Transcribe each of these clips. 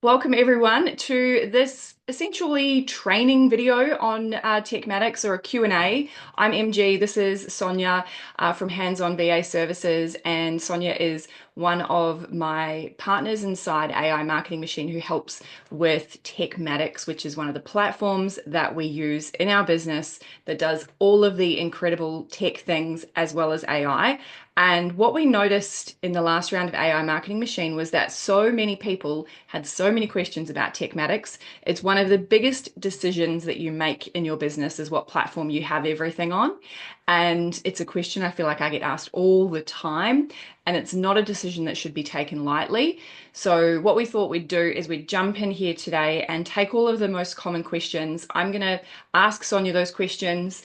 Welcome everyone to this essentially training video on Tekmatics or a Q&A. I'm MG, this is Sonia from Hands-On VA Services, and Sonia is one of my partners inside AI Marketing Machine who helps with Tekmatics, which is one of the platforms that we use in our business that does all of the incredible tech things as well as AI. And what we noticed in the last round of AI Marketing Machine was that so many people had so many questions about Tekmatics. It's one of the biggest decisions that you make in your business is what platform you have everything on. And it's a question I feel like I get asked all the time, and it's not a decision that should be taken lightly. So what we thought we'd do is we'd jump in here today and take all of the most common questions. I'm going to ask Sonia those questions.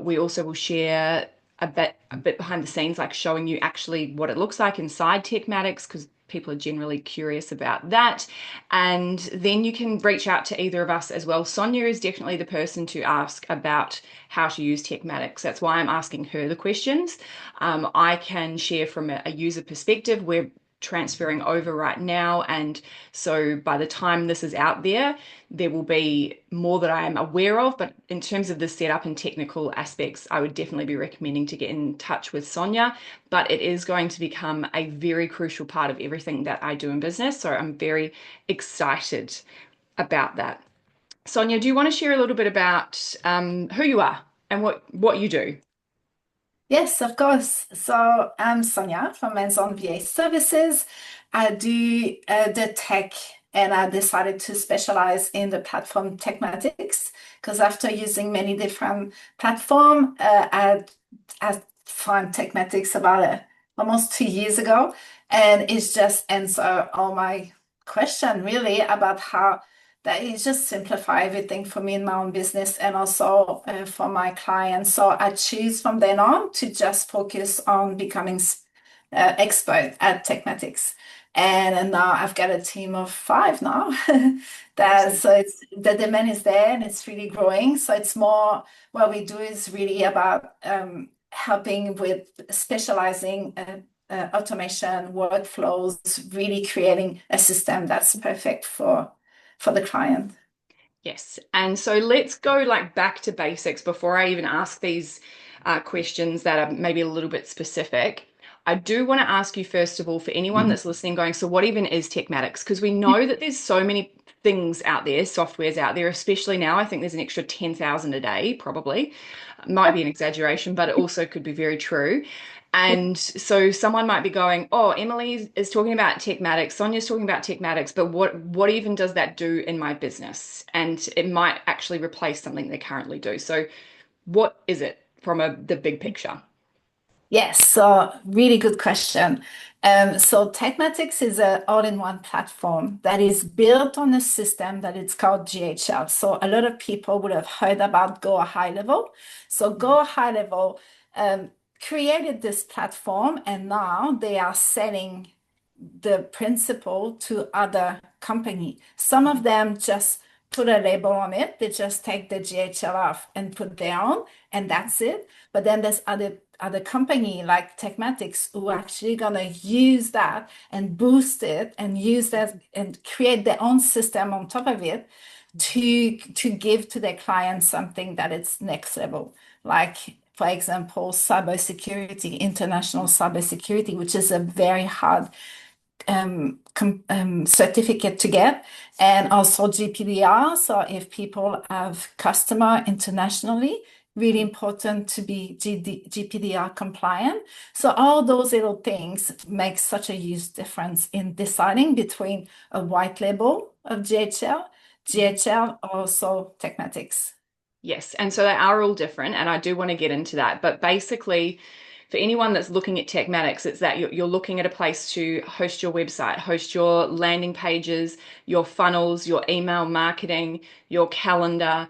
We also will share a bit behind the scenes, like showing you actually what it looks like inside Tekmatics, because people are generally curious about that. And then you can reach out to either of us as well. Sonia is definitely the person to ask about how to use Tekmatics. That's why I'm asking her the questions. I can share from a user perspective. We're transferring over right now, and so by the time this is out there, there will be more that I am aware of. But in terms of the setup and technical aspects, I would definitely be recommending to get in touch with Sonia. But it is going to become a very crucial part of everything that I do in business. So I'm very excited about that. Sonia, do you want to share a little bit about who you are and what you do? Yes, of course. So I'm Sonia from Hands-On VA Services. I do the tech, and I decided to specialize in the platform Tekmatics because after using many different platforms, I found Tekmatics about almost 2 years ago, and it's just answer all my question really about how that is just simplify everything for me in my own business and also for my clients. So I choose from then on to just focus on becoming expert at Tekmatics. And now I've got a team of five now. That Awesome. so it's the demand is there and it's really growing. So it's more what we do is really about helping with specializing automation workflows, really creating a system that's perfect for the client. Yes. And so let's go like back to basics before I even ask these questions that are maybe a little bit specific. I do want to ask you, first of all, for anyone that's listening, going, so what even is Tekmatics? Because we know that there's so many things out there, softwares out there, especially now. I think there's an extra 10,000 a day, probably. Might be an exaggeration, but it also could be very true. And so someone might be going, "Oh, Emily is talking about Tekmatics, Sonia's talking about Tekmatics, but what even does that do in my business?" And it might actually replace something they currently do. So what is it from the big picture? Yes, so really good question. So Tekmatics is an all-in-one platform that is built on a system that it's called GHL. So a lot of people would have heard about Go High Level. So Go High Level um, created this platform, and now they are selling the principle to other company. Some of them just put a label on it. They just take the GHL off and put their own, and that's it. But then there's other company like Tekmatics who are actually gonna use that and boost it and use that and create their own system on top of it to give to their clients something that is next level. Like for example, cybersecurity, international cybersecurity, which is a very hard certificate to get, and also GDPR. So if people have customer internationally, really important to be GDPR compliant. So all those little things make such a huge difference in deciding between a white label of GHL, also Tekmatics. Yes, and so they are all different, and I do want to get into that. But basically, for anyone that's looking at Tekmatics, it's that you're looking at a place to host your website, host your landing pages, your funnels, your email marketing, your calendar.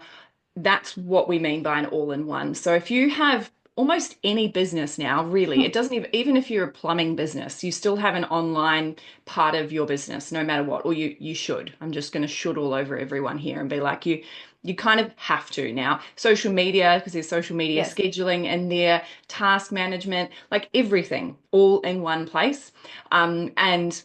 That's what we mean by an all-in-one. So if you have almost any business now, really, it doesn't even if you're a plumbing business, you still have an online part of your business, no matter what, or you should. I'm just going to should all over everyone here and be like you kind of have to now. Social media, because there's social media Yes. scheduling and their task management, like everything all in one place. And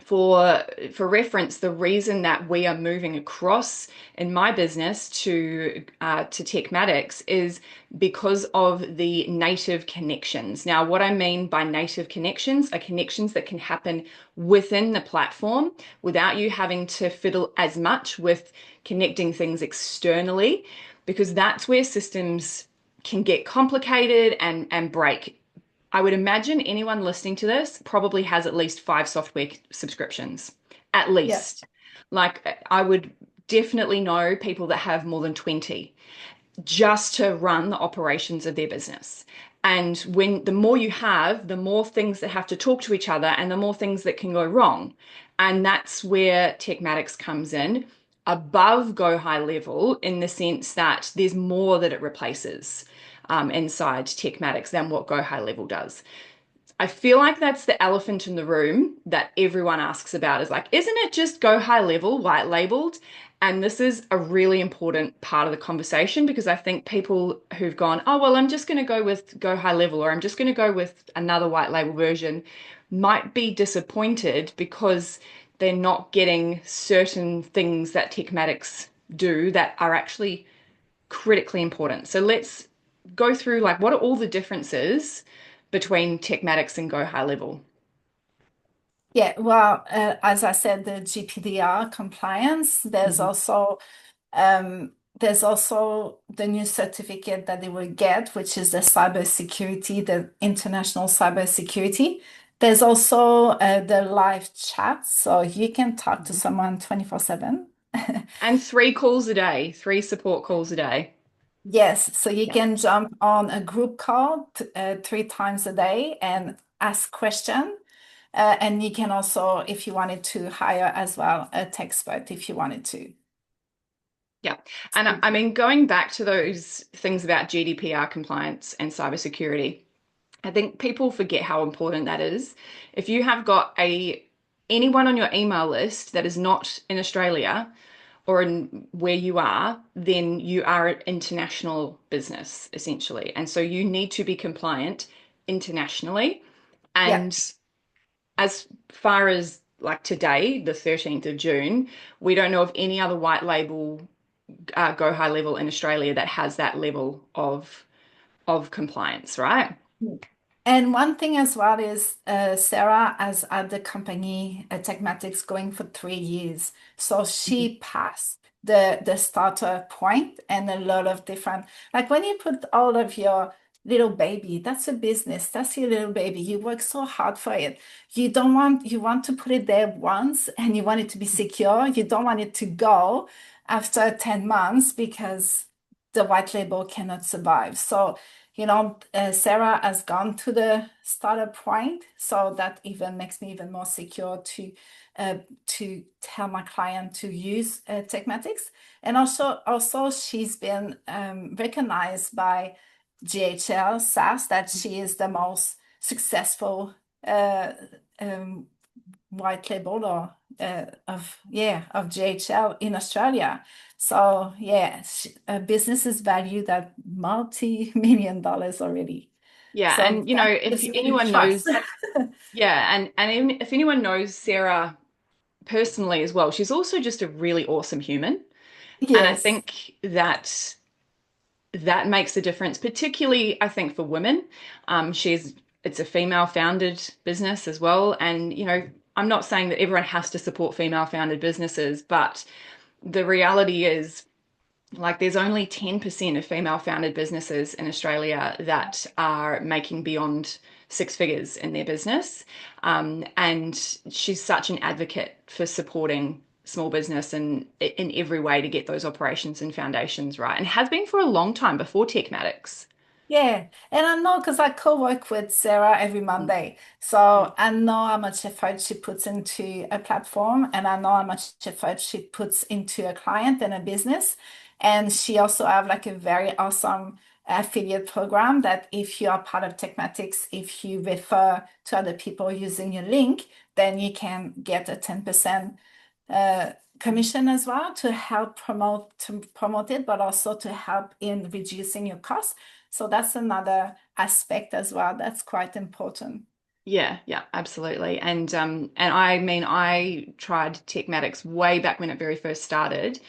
For reference, the reason that we are moving across in my business to Tekmatics is because of the native connections. Now, what I mean by native connections are connections that can happen within the platform without you having to fiddle as much with connecting things externally, because that's where systems can get complicated and break. I would imagine anyone listening to this probably has at least 5 software subscriptions, at Yeah. least. Like, I would definitely know people that have more than 20 just to run the operations of their business. And when the more you have, the more things that have to talk to each other and the more things that can go wrong. And that's where Tekmatics comes in above Go High Level, in the sense that there's more that it replaces inside Tekmatics than what Go High Level does. I feel like that's the elephant in the room that everyone asks about, is like, isn't it just Go High Level, white labeled? And this is a really important part of the conversation, because I think people who've gone, oh, well, I'm just going to go with Go High Level, or I'm just going to go with another white label version, might be disappointed because they're not getting certain things that Tekmatics do that are actually critically important. So let's go through, like, what are all the differences between Tekmatics and Go High Level? Yeah, well, as I said, the GDPR compliance, Mhm. um, there's also the new certificate that they will get, which is the cybersecurity, the international cybersecurity. There's also the live chat, so you can talk to someone 24/7. And 3 calls a day, 3 support calls a day. Yes, so you Yeah. can jump on a group call 3 times a day and ask question. And you can also, if you wanted to, hire as well a tech expert if you wanted to. Yeah. And I mean, going back to those things about GDPR compliance and cybersecurity, I think people forget how important that is. If you have got anyone on your email list that is not in Australia or in where you are, then you are an international business, essentially. And so you need to be compliant internationally. Yeah. And as far as like today, the 13th of June, we don't know of any other white label Go High Level in Australia that has that level of compliance, right? And one thing as well is Sarah has had the company Tekmatix going for 3 years. So she passed the starter point and a lot of different, like when you put all of your little baby, that's a business, that's your little baby. You work so hard for it. You want to put it there once and you want it to be secure. You don't want it to go after 10 months because the white label cannot survive. So Sarah has gone to the starter point, so that even makes me even more secure to tell my client to use Tekmatics. And also she's been recognized by GHL SAS that she is the most successful uh, um, white label or of GHL in Australia. So yeah, business is valued at multi-million dollars already. Yeah, So and that if gives me anyone trust. knows, yeah, and even if anyone knows Sarah personally as well, she's also just a really awesome human. And I Yes. think that that makes a difference, particularly I think for women. She's It's a female founded business as well. And, I'm not saying that everyone has to support female founded businesses, but the reality is, like, there's only 10% of female founded businesses in Australia that are making beyond 6 figures in their business. And she's such an advocate for supporting small business and in every way to get those operations and foundations right, and has been for a long time before Tekmatics. Yeah, and I know because I co-work with Sarah every Mm, Monday. So I know how much effort she puts into a platform and I know how much effort she puts into a client and a business. And she also have like a very awesome affiliate program that if you are part of Tekmatics, if you refer to other people using your link, then you can get a 10% uh, commission as well to help promote it, but also to help in reducing your costs. So that's another aspect as well. That's quite important. Yeah, yeah, absolutely. And I mean I tried Tekmatics way back when it very first started,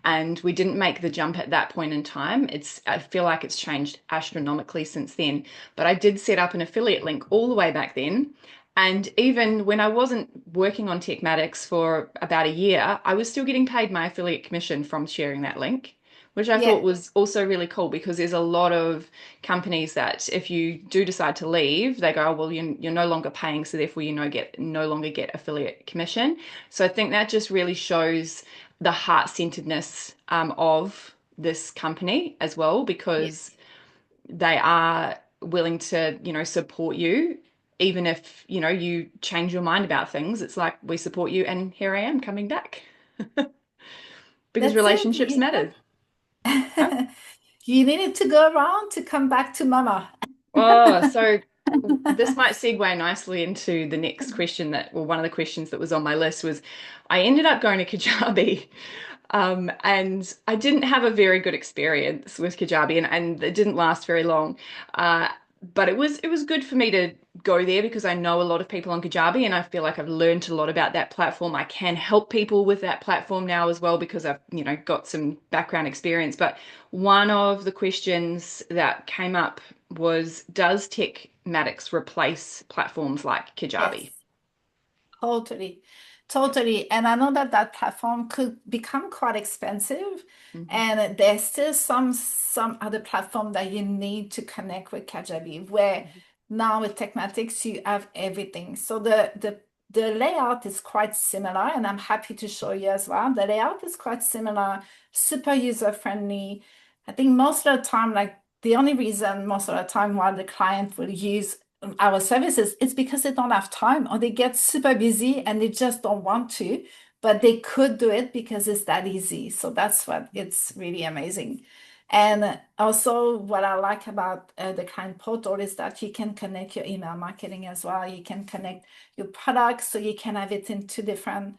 and we didn't make the jump at that point in time. I feel like it's changed astronomically since then. But I did set up an affiliate link all the way back then. And even when I wasn't working on Tekmatics for about a year, I was still getting paid my affiliate commission from sharing that link, which I thought Yeah, was also really cool because there's a lot of companies that if you do decide to leave, they go, oh, well, you're no longer paying, so therefore you no longer get affiliate commission. So I think that just really shows the heart-centeredness of this company as well, yeah, because they are willing to, support you, even if, you change your mind about things. It's like we support you, and here I am coming back because that's it. relationships matter. Huh? You needed to go around to come back to mama. Oh, so this might segue nicely into the next question well, one of the questions that was on my list was I ended up going to Kajabi. And I didn't have a very good experience with Kajabi, and it didn't last very long. Uh, but it was good for me to go there because I know a lot of people on Kajabi, and I feel like I've learned a lot about that platform. I can help people with that platform now as well because I've, got some background experience. But one of the questions that came up was, does Tekmatics replace platforms like Kajabi? Yes. Totally, totally. And I know that that platform could become quite expensive, Mhm. and there's still some other platform that you need to connect with Kajabi, where now with Tekmatics you have everything. So the layout is quite similar, and I'm happy to show you as well. The layout is quite similar, super user friendly. I think most of the time, like the only reason most of the time why the client will use our services, it's because they don't have time or they get super busy and they just don't want to, but they could do it because it's that easy. So that's what it's really amazing. And also, what I like about the client portal is that you can connect your email marketing as well. You can connect your products, so you can have it in two different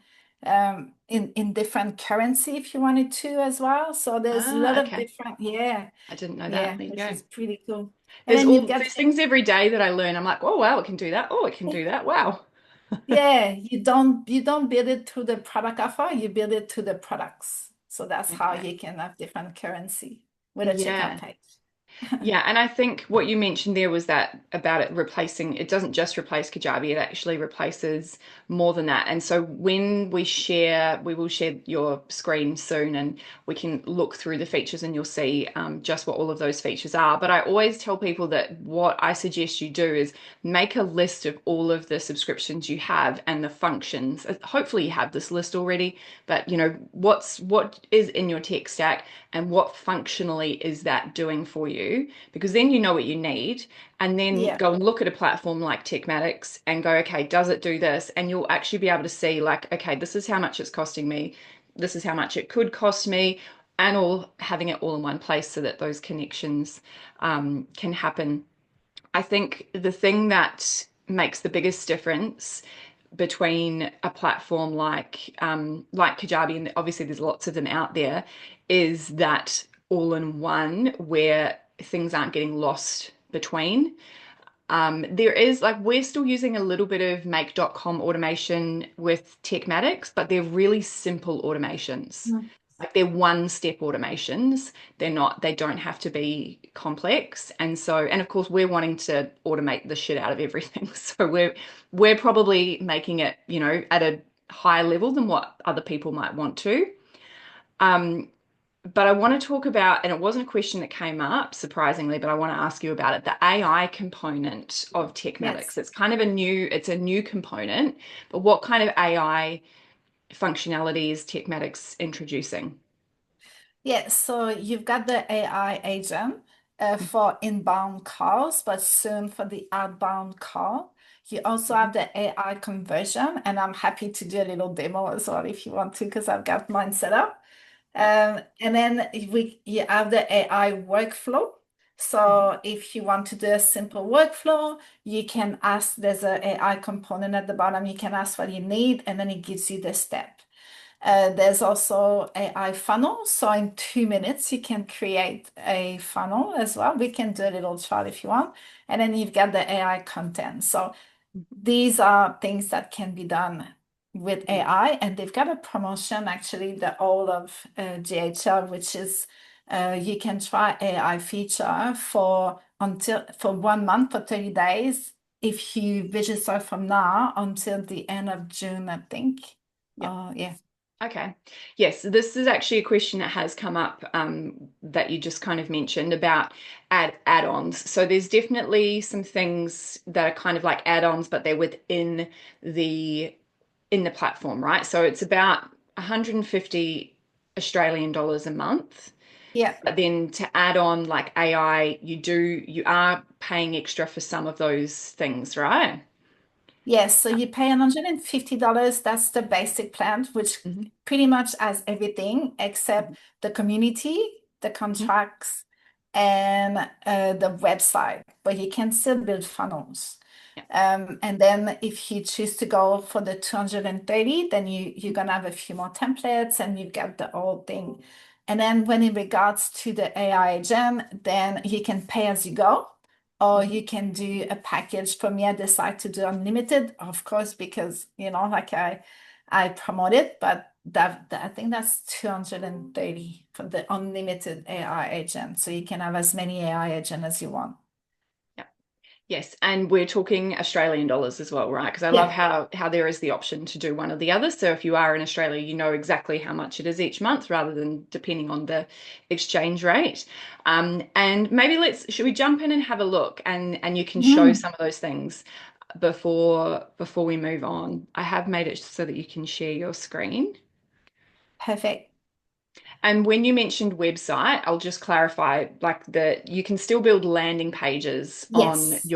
in different currency if you wanted to as well. So there's a lot Ah, of okay. different, yeah, I didn't know that. yeah, There you which go. is pretty cool. And then you've got There's things every day that I learn. I'm like, oh wow, it can do that. Oh, it can do that. Wow. yeah, you don't build it to the product offer, you build it to the products. So that's how Okay. you can have different currency with a checkout Yeah. page. Yeah, and I think what you mentioned there was that about it replacing, it doesn't just replace Kajabi, it actually replaces more than that. And so when we will share your screen soon and we can look through the features and you'll see just what all of those features are. But I always tell people that what I suggest you do is make a list of all of the subscriptions you have and the functions. Hopefully you have this list already, but what is in your tech stack and what functionally is that doing for you? Because then you know what you need, and then Yeah, go and look at a platform like Tekmatics and go, okay, does it do this? And you'll actually be able to see like, okay, this is how much it's costing me, this is how much it could cost me, and all having it all in one place so that those connections can happen. I think the thing that makes the biggest difference between a platform like Kajabi, and obviously there's lots of them out there, is that all in one where things aren't getting lost between. There is like we're still using a little bit of make.com automation with Tekmatics, but they're really simple automations. mm, Like they're one step automations. They don't have to be complex. And of course, we're wanting to automate the shit out of everything. So we're probably making it, at a higher level than what other people might want to. Um, but I want to talk about, and it wasn't a question that came up, surprisingly, but I want to ask you about it, the AI component of Tekmatics. yes. It's a new component, but what kind of AI functionality is Tekmatics introducing? Yeah, so you've got the AI agent for inbound calls, but soon for the outbound call. You also Mhm. have the AI conversion, and I'm happy to do a little demo as well if you want to, because I've got mine set up. Yep. And then you have the AI workflow. Mhm. So if you want to do a simple workflow, you can ask, there's an AI component at the bottom, you can ask what you need, and then it gives you the step. There's also AI funnel. So in 2 minutes, you can create a funnel as well. We can do a little chart if you want. And then you've got the AI content. So Mhm. These are things that can be done with Yeah. AI, and they've got a promotion actually, the all of GHL, which is you can try AI feature for 1 month, for 30 days, if you register from now until the end of June, I think. Yeah. Yeah. Okay. Yes, this is actually a question that has come up that you just kind of mentioned about add-ons. So there's definitely some things that are kind of like add-ons, but they're within the in the platform, right? So it's about 150 Australian dollars a month. Yeah. But then to add on like AI, you are paying extra for some of those things, right? Yes, so you pay $150. That's the basic plan, which Hmm. pretty much has everything except the community, the Hmm. contracts, and the website, but you can still build funnels. Yeah. And then if you choose to go for the 230, then you're gonna have a few more templates and you've got the whole thing. And then when in regards to the AI agent, then you can pay as you go, or Hmm. you can do a package. For me, I decide to do unlimited, of course, because like I promote it, but I think that's 230 for the unlimited AI agent. So you can have as many AI agents as you want. Yeah. Yes, and we're talking Australian dollars as well, right? Because I love Yeah. how there is the option to do one or the other. So if you are in Australia, you know exactly how much it is each month rather than depending on the exchange rate. And maybe should we jump in and have a look and you can show Mhm. some of those things before we move on. I have made it so that you can share your screen. Perfect. And when you mentioned website, I'll just clarify like you can still build landing pages Yes.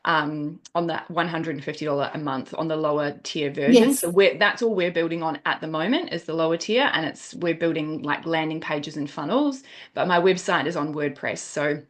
on that $150 a month on the lower tier version. So Yes. that's all we're building on at the moment is the lower tier, and we're building like landing pages and funnels. But my website is on WordPress, so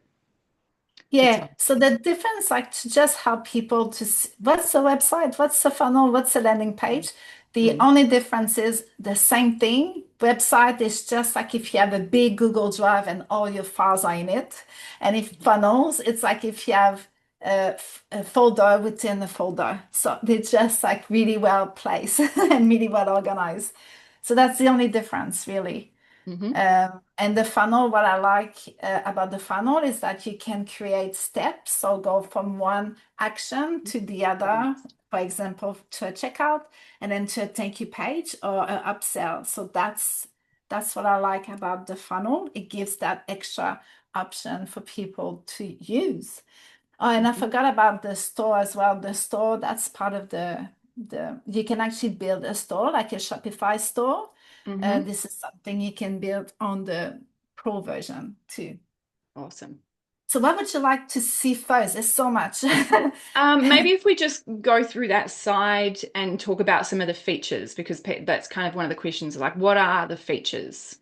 it's Yeah. on. So the difference, like to just help people what's the website, what's the funnel, what's the landing page. The Mm, only difference is the same thing. Website is just like if you have a big Google Drive and all your files are in it. And if funnels, it's like if you have a folder within a folder. So they're just like really well placed and really well organized. So that's the only difference, really. mm-hmm, And the funnel, what I like about the funnel is that you can create steps. So go from one action to the other, for example, to a checkout and then to a thank you page or an upsell. So that's what I like about the funnel. It gives that extra option for people to use. Oh, and I mm-hmm, forgot about the store as well. The store, that's part of the you can actually build a store like a Shopify store. mm-hmm. This is something you can build on the Pro version too. Awesome. So what would you like to see first? There's so much. Maybe if we just go through that side and talk about some of the features, because that's kind of one of the questions, like what are the features?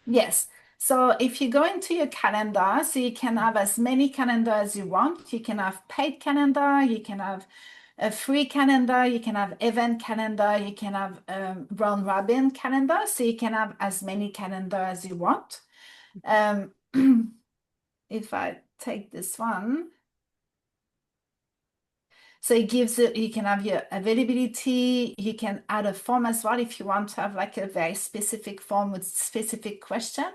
Yes. So if you go into your calendar, so you can have as many calendar as you want. You can have paid calendar, you can have a free calendar, you can have event calendar, you can have round robin calendar. So you can have as many calendar as you want. Um, if I take this one, so it gives it, you can have your availability, you can add a form as well if you want to have like a very specific form with specific question.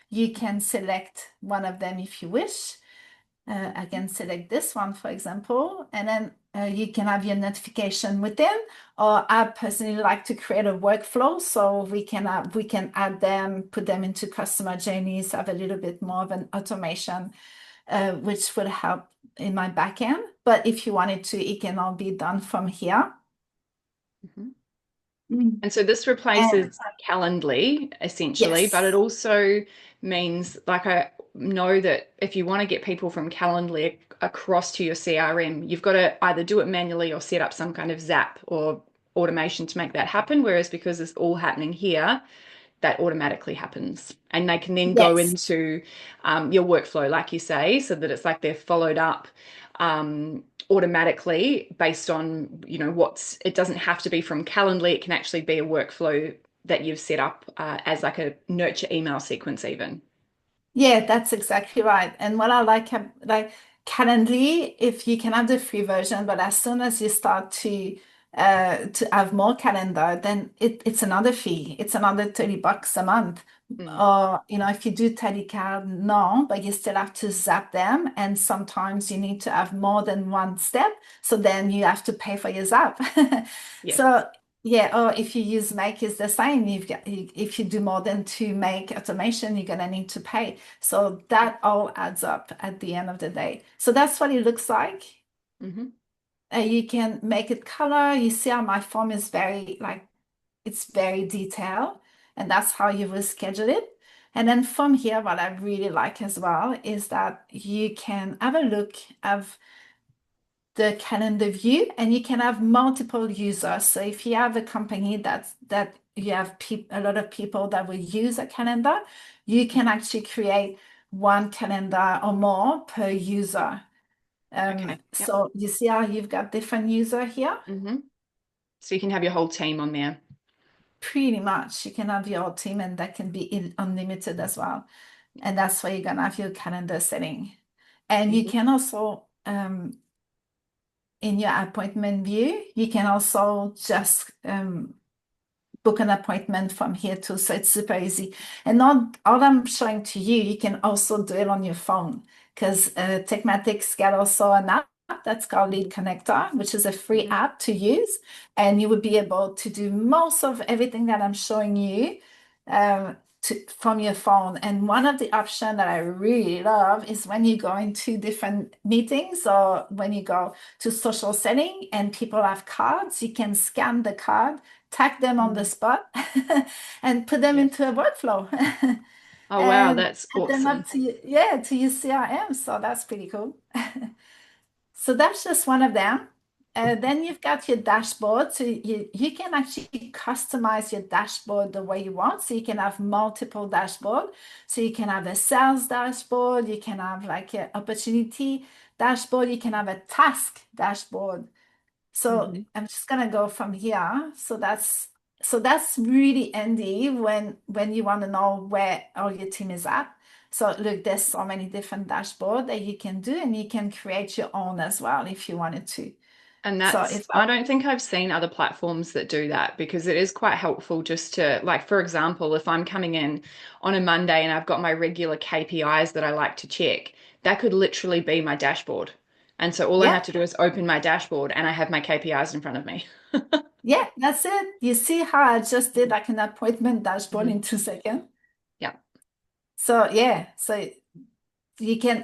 You can select one of them if you wish. I can select this one, for example, and then you can have your notification within. Or I personally like to create a workflow, so we can add them, put them into customer journeys, have a little bit more of an automation, which will help in my backend. But if you wanted to, it can all be done from here. Mhm. Mm. And so this And replaces Calendly essentially, but it yes, also means like I know that if you want to get people from Calendly across to your CRM, you've got to either do it manually or set up some kind of Zap or automation to make that happen. Whereas because it's all happening here, that automatically happens. And they can then go yes. into your workflow, like you say, so that it's like they're followed up automatically based on, it doesn't have to be from Calendly. It can actually be a workflow that you've set up as like a nurture email sequence even. Yeah, that's exactly right. And what I like Calendly, if you can have the free version, but as soon as you start to have more calendar, then it's another fee. It's another $30 a month. Mm. Or, if you do telecard, no, but you still have to zap them. And sometimes you need to have more than one step. So then you have to pay for your zap. Yes. So yeah, or if you use Make, it's the same. If you do more than two Make automation, you're gonna need to pay. So that all adds up at the end of the day. So that's what it looks like. Mm-hmm. You can make it color. You see how my form is very like it's very detailed, and that's how you will schedule it. And then from here, what I really like as well is that you can have a look of the calendar view, and you can have multiple users. So if you have a company that you have a lot of people that will use a calendar, you can actually create one calendar or more per user. Okay. Yep. So you see how you've got different user here? Mm-hmm. So you can have your whole team on there. Pretty much. You can have your team, and that can be unlimited as well. And that's where you're gonna have your calendar setting. And you Mm-hmm. can also in your appointment view, you can also just book an appointment from here too. So it's super easy. And all I'm showing to you, you can also do it on your phone because Tekmatics got also an app that's called Lead Connector, which is a free Mm-hmm. app to use. And you would be able to do most of everything that I'm showing you from your phone. And one of the options that I really love is when you go into different meetings or when you go to social setting and people have cards, you can scan the card, tag them on the Mm. spot, and put them Yes. into a workflow Oh, wow, and that's add them up awesome. to yeah, to your CRM. So that's pretty cool. So that's just one of them. Then you've got your dashboard. So you can actually customize your dashboard the way you want. So you can have multiple dashboard. So you can have a sales dashboard. You can have like an opportunity dashboard. You can have a task dashboard. So Mm-hmm. I'm just gonna go from here. So that's really handy when you want to know where all your team is at. So look, there's so many different dashboard that you can do, and you can create your own as well if you wanted to. And So that's, if I don't think I've seen other platforms that do that because it is quite helpful just to, like, for example, if I'm coming in on a Monday and I've got my regular KPIs that I like to check, that could literally be my dashboard. And so all I yeah, have to do is open my dashboard and I have my KPIs in front of me. yeah, that's it. You see how I just did like an appointment dashboard Mm-hmm. in 2 seconds? Yeah. So yeah, so you can,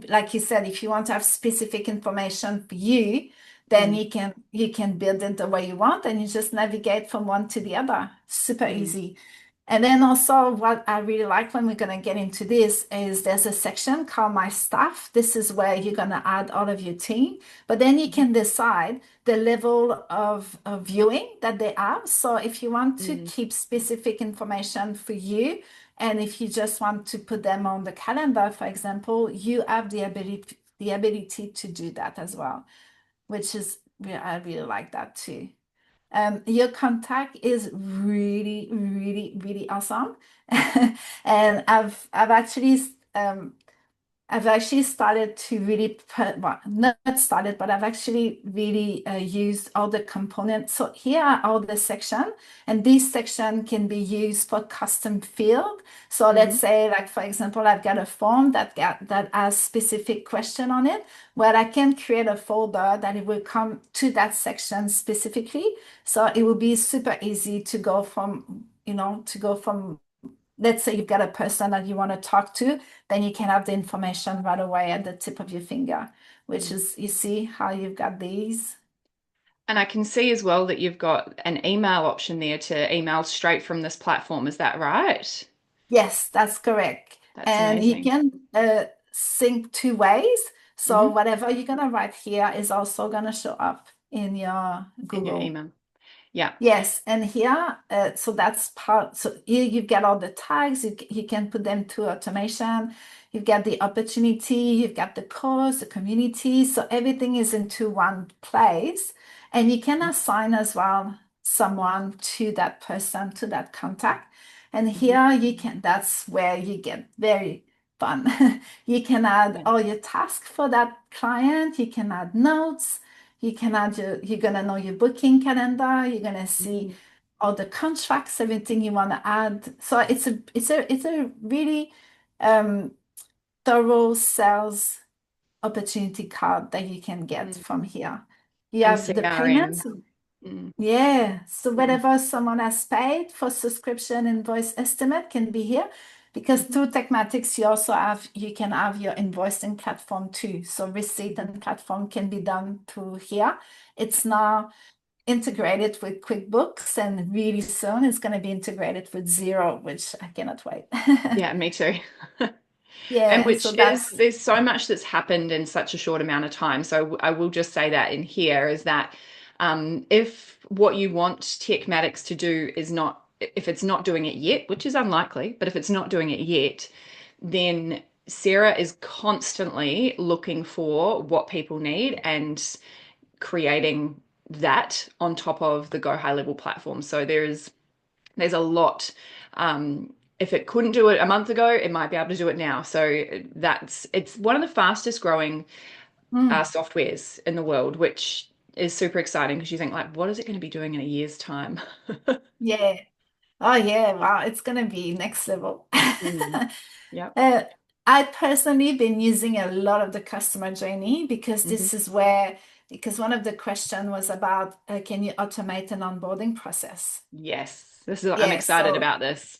like you said, if you want to have specific information for you, then Mm, you can build it the way you want, and you just navigate from one to the other. Super mm, easy. And then also what I really like when we're going to get into this is there's a section called My Staff. This is where you're going to add all of your team, but then you can decide the level of viewing that they have. So if you want to mm, keep specific information for you, and if you just want to put them on the calendar, for example, you have the ability to do that as well, which is I really like that too. Your contact is really, really, really awesome. And I've actually started to really put, well, not started, but I've actually really used all the components. So here are all the section, and this section can be used for custom field. So let's mhm, say, like for example, I've got a form that has specific question on it, where I can create a folder that it will come to that section specifically. So it will be super easy to go from let's say you've got a person that you want to talk to, then you can have the information right away at the tip of your finger, which mm. is, you see how you've got these? And I can see as well that you've got an email option there to email straight from this platform. Is that right? Yes, that's correct. That's And you amazing. can sync two ways. So Hmm. whatever you're going to write here is also going to show up in your In your Google. email. Yeah. Yes, and here, so that's part. So here you've got all the tags. You can put them to automation. You've got the opportunity. You've got the course, the community. So everything is into one place, and you can assign as well someone to that person, to that contact. And Hmm. here you can. That's where you get very. fun. You can add Yeah. all your tasks for that client. You can add notes. You're gonna know your booking calendar. You're gonna see Mhm. all the contracts, everything you want to add. So it's a really um, thorough sales opportunity card that you can get Mm. from here. You And have the CRM. payments. Mm. Yeah. So Mm. whatever someone has paid for subscription invoice estimate can be here. Because Mhm. through Tekmatix, you can have your invoicing platform too. So receipt and platform can be done through here. It's now integrated with QuickBooks, and really soon it's going to be integrated with Xero, which I cannot wait. Yeah, me too. And Yeah, so which is, that's there's so much that's happened in such a short amount of time. So I will just say that in here is that if what you want Tekmatics to do is not, if it's not doing it yet, which is unlikely, but if it's not doing it yet, then Sarah is constantly looking for what people need and creating that on top of the Go High Level platform. So there's a lot. If it couldn't do it a month ago, it might be able to do it now. So it's one of the fastest growing mm, softwares in the world, which is super exciting because you think like, what is it going to be doing in a year's time? yeah. Oh yeah, wow, it's gonna be next level. Mm. Yep. Uh, I personally been using a lot of the customer journey because Hmm. because one of the question was about can you automate an onboarding process? Yes, this is. I'm Yeah, excited so about this.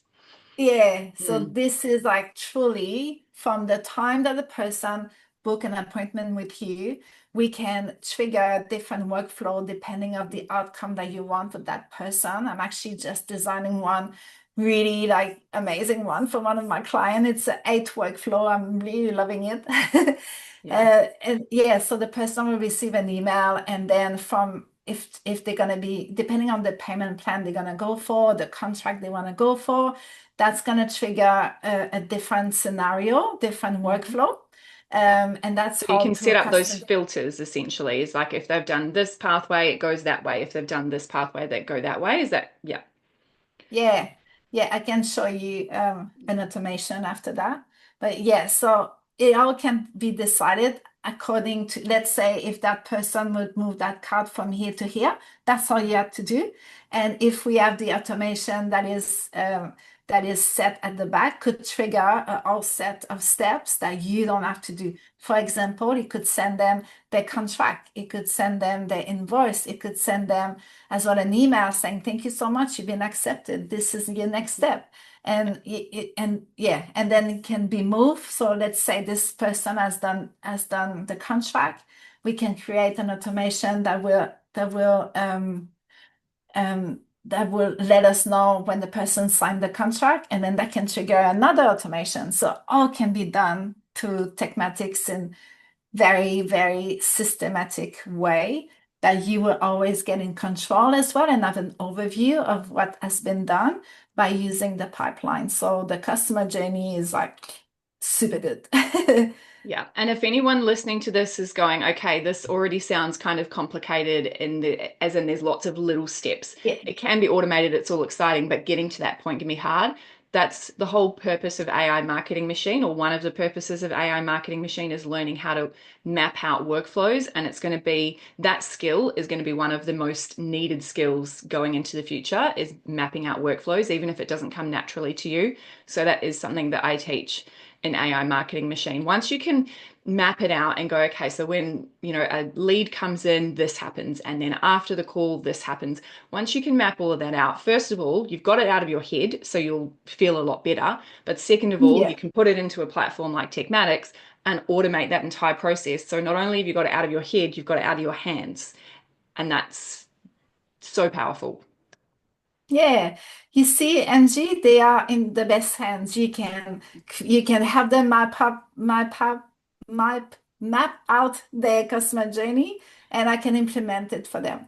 yeah, so Mm. this is like truly from the time that the person book an appointment with you, we can trigger a different workflow depending of the outcome that you want with that person. I'm actually just designing one really like amazing one for one of my clients. It's an 8 workflow. I'm really loving it. Yeah. And yeah, so the person will receive an email, and then from if they're gonna be depending on the payment plan they're gonna go for, the contract they want to go for, that's going to trigger a different scenario, different Mhm. workflow. And that's So you how can through set up those customer. filters essentially. It's like if they've done this pathway, it goes that way. If they've done this pathway, that go that way. Is that, yeah. Yeah, yeah, I can show you an automation after that. But yeah, so it all can be decided according to, let's say, if that person would move that card from here to here, that's all you have to do. And if we have the automation that is set at the back, could trigger a whole set of steps that you don't have to do. For example, it could send them their contract, it could send them their invoice, it could send them as well an email saying thank you so much, you've been accepted, this is your next step. And yeah, and then it can be moved. So let's say this person has done the contract, we can create an automation that will let us know when the person signed the contract, and then that can trigger another automation. So all can be done through Tekmatics in very, very systematic way that you will always get in control as well and have an overview of what has been done by using the pipeline. So the customer journey is like super good. Yeah. And if anyone listening to this is going, okay, this already sounds kind of complicated as in there's lots of little steps. Yeah. It can be automated, it's all exciting, but getting to that point can be hard. That's the whole purpose of AI Marketing Machine, or one of the purposes of AI Marketing Machine is learning how to map out workflows. And it's going to be that skill is going to be one of the most needed skills going into the future is mapping out workflows, even if it doesn't come naturally to you. So that is something that I teach an AI marketing machine. Once you can map it out and go, okay, so when, a lead comes in, this happens. And then after the call, this happens. Once you can map all of that out, first of all, you've got it out of your head, so you'll feel a lot better. But second of all, you Yeah. can put it into a platform like Tekmatics and automate that entire process. So not only have you got it out of your head, you've got it out of your hands. And that's so powerful. Yeah, you see, Angie, they are in the best hands. You can have them map out their customer journey, and I can implement it for them.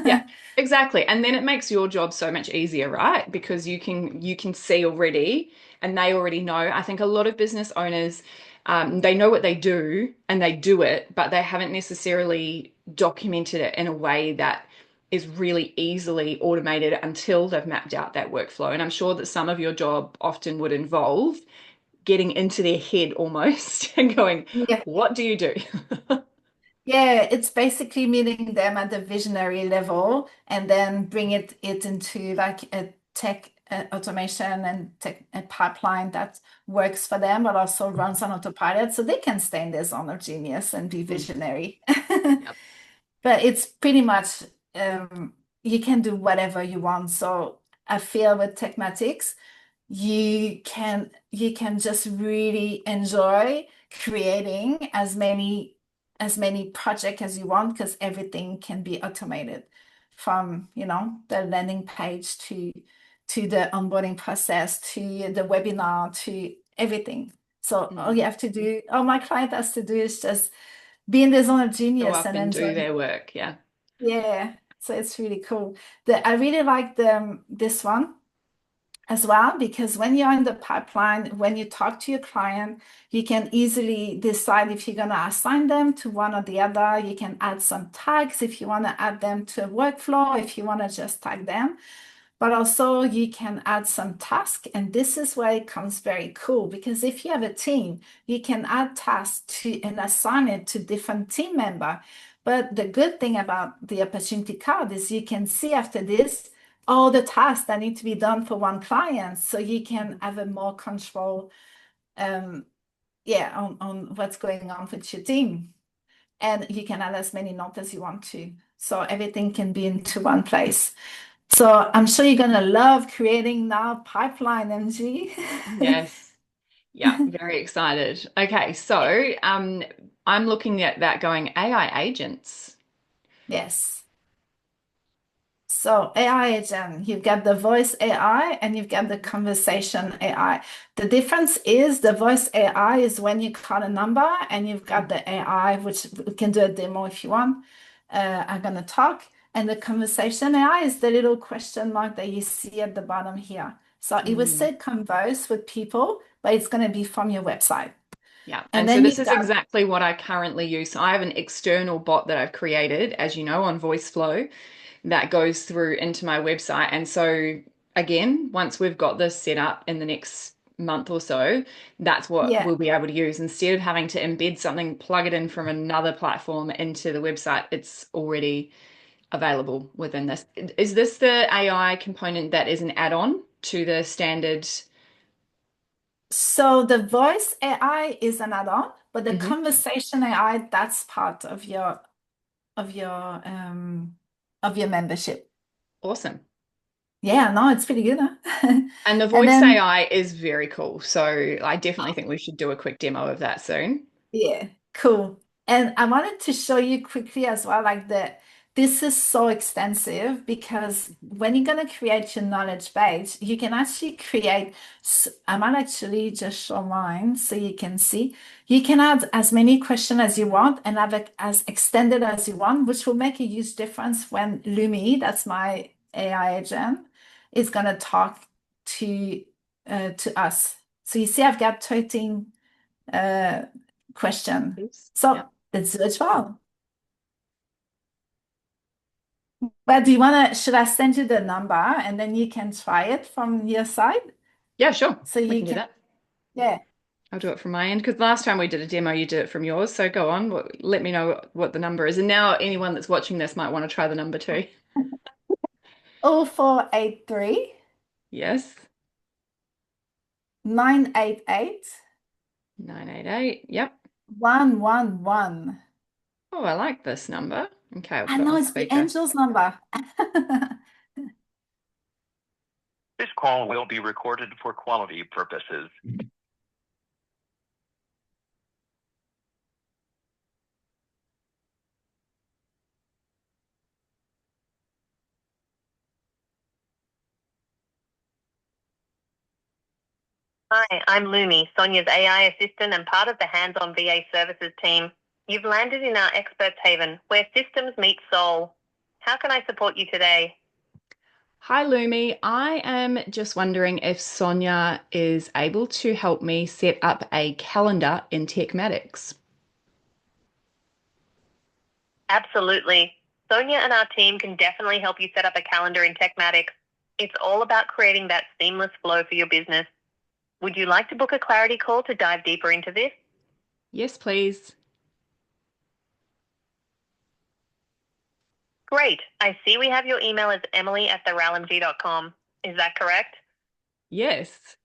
Yeah, exactly. And then it makes your job so much easier, right? Because you can see already and they already know. I think a lot of business owners they know what they do and they do it, but they haven't necessarily documented it in a way that is really easily automated until they've mapped out that workflow. And I'm sure that some of your job often would involve getting into their head almost and going, Yeah. what do you do? Yeah, it's basically meeting them at the visionary level and then bring it into like a tech automation and tech a pipeline that works for them, but also runs on autopilot so they can stay in their zone of genius and be Mm, visionary. yep. But it's pretty much you can do whatever you want. So I feel with Tekmatics, you can just really enjoy creating as many projects as you want because everything can be automated from the landing page to the onboarding process to the webinar to everything. So Mm. all my client has to do is just be in the zone of Go genius up and and enjoy. do their work. Yeah. Yeah, so it's really cool. I really like this one as well because when you're in the pipeline, when you talk to your client, you can easily decide if you're going to assign them to one or the other. You can add some tags if you want to add them to a workflow, if you want to just tag them. But also you can add some task, and this is where it comes very cool because if you have a team, you can add tasks to and assign it to different team member. But the good thing about the opportunity card is you can see after this all the tasks that need to be done for one client, so you can have a more control, um, yeah, on what's going on with your team, and you can add as many notes as you want to, so everything can be into one place. So I'm sure you're gonna love creating now pipeline, MG. Yes. Yeah. Very excited. Okay. So I'm looking at that going AI agents. Yes. So AI agent, you've got the voice AI and you've got the Mhm. conversation AI. The difference is the voice AI is when you call a number and you've got Mm. the AI, which we can do a demo if you want. I'm gonna talk. And the conversation AI is the little question mark that you see at the bottom here. So it will Mm. say converse with people, but it's gonna be from your website. Yeah. And And so then this you've is got, exactly what I currently use. So I have an external bot that I've created, as you know, on VoiceFlow that goes through into my website. And so again, once we've got this set up in the next month or so, that's what yeah. we'll be able to use. Instead of having to embed something, plug it in from another platform into the website, it's already available within this. Is this the AI component that is an add-on to the standard? So the voice AI is an add-on, but the Mhm. conversation AI, that's part of your um of your membership. Awesome. Yeah, no, it's pretty good, huh? And the And voice then AI is very cool. So I definitely think we should do a quick demo of that soon. yeah, cool. And I wanted to show you quickly as well, like this is so extensive because when you're gonna create your knowledge base, you can actually create. I might actually just show mine so you can see. You can add as many questions as you want and have it as extended as you want, which will make a huge difference when Lumi, that's my AI agent, is gonna talk to us. So you see, I've got 13 uh, question. Oops. So Yeah. let's do it well. But do you want to, should I send you the number and then you can try it from your side? Yeah, sure. So We you can do can, that. yeah. I'll do it from my end because last time we did a demo, you did it from yours. So go on, let me know what the number is. And now anyone that's watching this might want to try the number too. 0483 Yes, 988 988. Yep. 111. Oh, I like this number. Okay, I'll I put it know on it's the speaker. angel's number. This call will be recorded for quality purposes. Hi, I'm Lumi, Sonia's AI assistant and part of the hands-on VA services team. You've landed in our experts haven, where systems meet soul. How can I support you today? Hi, Lumi. I am just wondering if Sonia is able to help me set up a calendar in Tekmatics. Absolutely. Sonia and our team can definitely help you set up a calendar in Tekmatics. It's all about creating that seamless flow for your business. Would you like to book a clarity call to dive deeper into this? Yes, please. Great. I see we have your email as emily@theralmg.com. Is that correct? Yes.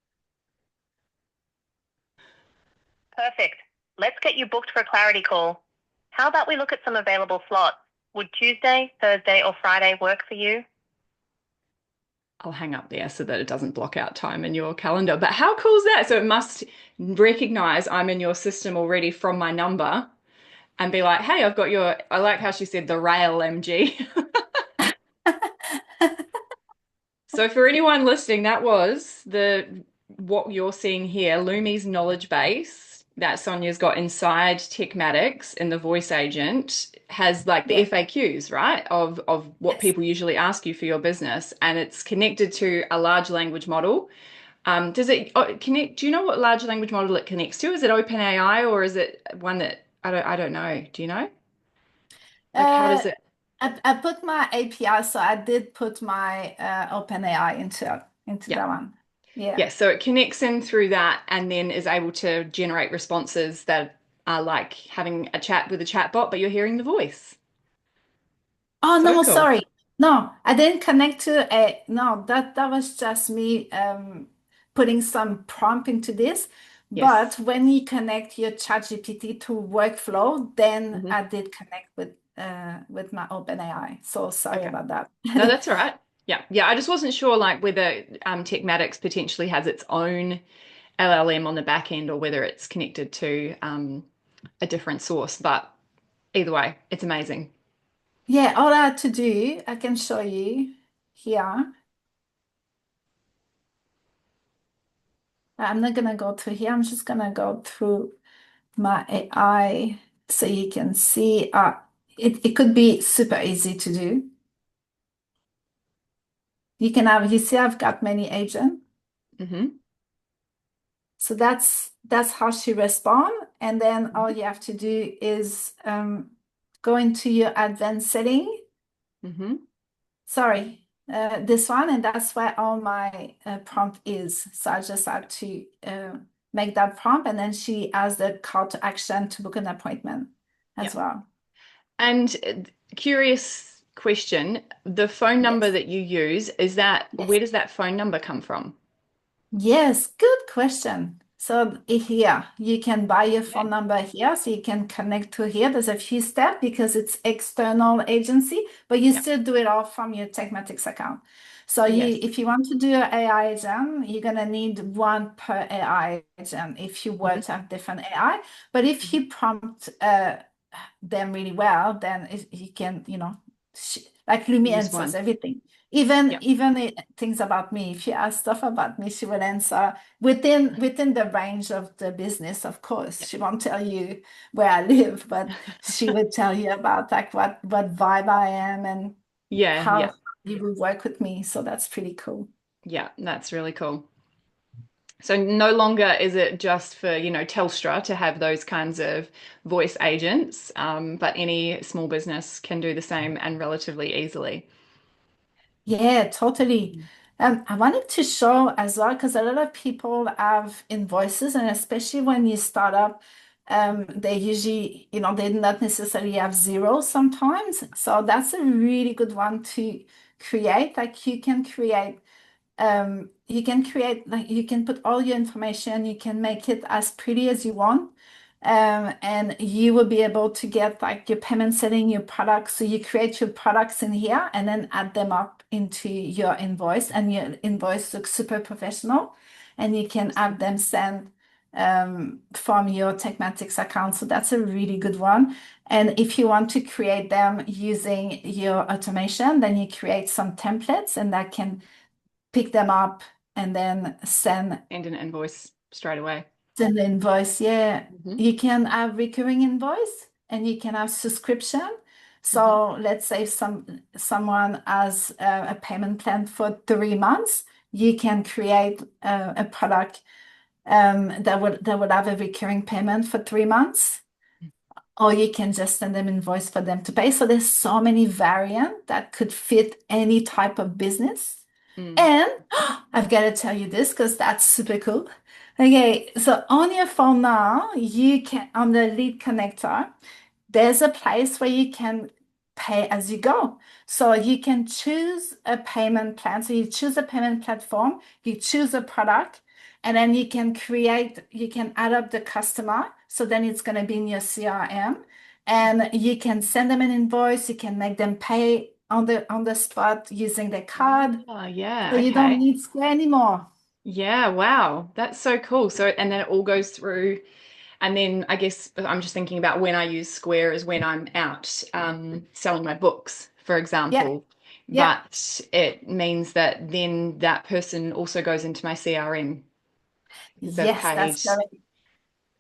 Perfect. Let's get you booked for a clarity call. How about we look at some available slots? Would Tuesday, Thursday, or Friday work for you? I'll hang up there so that it doesn't block out time in your calendar. But how cool is that? So it must recognize I'm in your system already from my number and be like, hey, I've got your, I like how she said the rail MG. So for anyone listening, that was the what you're seeing here, Lumi's knowledge base that Sonia's got inside Tekmatics in the voice agent has like the Yeah. FAQs, right? Of what Yes. people usually ask you for your business. And it's connected to a large language model. Does it connect? Do you know what large language model it connects to? Is it OpenAI or is it one that I don't know. Do you know? Like how Uh, does it? I put my API, so I did put my OpenAI into Yeah. that one. Yeah. Yeah, so it connects in through that and then is able to generate responses that are like having a chat with a chatbot, but you're hearing the voice. Oh So no, cool. sorry. No, I didn't connect to a no, that was just me putting some prompt into this. But Yes. when you connect your ChatGPT to workflow, then Hmm. I did connect with my OpenAI. So sorry Okay. about that. No, that's all right. Yeah. Yeah. I just wasn't sure like whether Tekmatics potentially has its own LLM on the back end or whether it's connected to a different source. But either way, it's amazing. Yeah, all I had to do, I can show you here. I'm not gonna go through here. I'm just gonna go through my AI so you can see. It could be super easy to do. You see, I've got many agents. Hmm. So that's how she respond. And then all you have to do is go into your advanced setting. Hmm. Sorry, this one, and that's where all my prompt is. So I just have to make that prompt, and then she has the call to action to book an appointment Yeah. as well. And curious question, the phone number Yes. that you use, is that Yes. where does that phone number come from? Yes, good question. So here, you can buy your phone Okay. number here, so you can connect to here. There's a few steps because it's external agency, but you Yeah. still do it all from your Tekmatix account. So Yes. if you want to do an AI agent, you're gonna need one per AI agent if you were Hmm. to have different AI. But if Hmm. you prompt them really well, then you can, like Lumi Use answers one. everything. Yeah. Things about me. If you ask stuff about me, she will answer within the range of the business, of course. Yeah. She won't tell you where I live, but she will tell you about like what vibe I am and Yeah. how Yeah. you will work with me. So that's pretty cool. Yeah. That's really cool. So no longer is it just for, Telstra to have those kinds of voice agents, but any small business can do the same and relatively easily. Yeah, totally. I wanted to show as well because a lot of people have invoices, and especially when you start up, they usually, they not necessarily have Xero sometimes. So that's a really good one to create. Like like you can put all your information, you can make it as pretty as you want. And you will be able to get like your payment setting, your products. So you create your products in here and then add them up into your invoice, and your invoice looks super professional. And you can have Awesome. them send from your Tekmatics account. So that's a really good one. And if you want to create them using your automation, then you create some templates and that can pick them up and then And an invoice straight away. send the invoice. Yeah, Hmm. you can have recurring invoice and you can have subscription. Hmm. So let's say someone has a payment plan for 3 months, you can create a product that would have a recurring payment for 3 months, or you can just send them invoice for them to pay. So there's so many variants that could fit any type of business. Mm. And I've got to tell you this because that's super cool. Okay, so on your phone now, you can, on the lead connector, there's a place where you can pay as you go. So you can choose a payment plan. So you choose a payment platform, you choose a product, and then you can add up the customer. So then it's going to be in your CRM, and you can send them an invoice. You can make them pay on the spot using their card. Oh, So yeah. you don't Okay. need Square anymore. Yeah. Wow. That's so cool. So, and then it all goes through. And then I guess I'm just thinking about when I use Square is when I'm out selling my books, for Yeah, example. yeah. But it means that then that person also goes into my CRM because they've Yes, paid that's correct.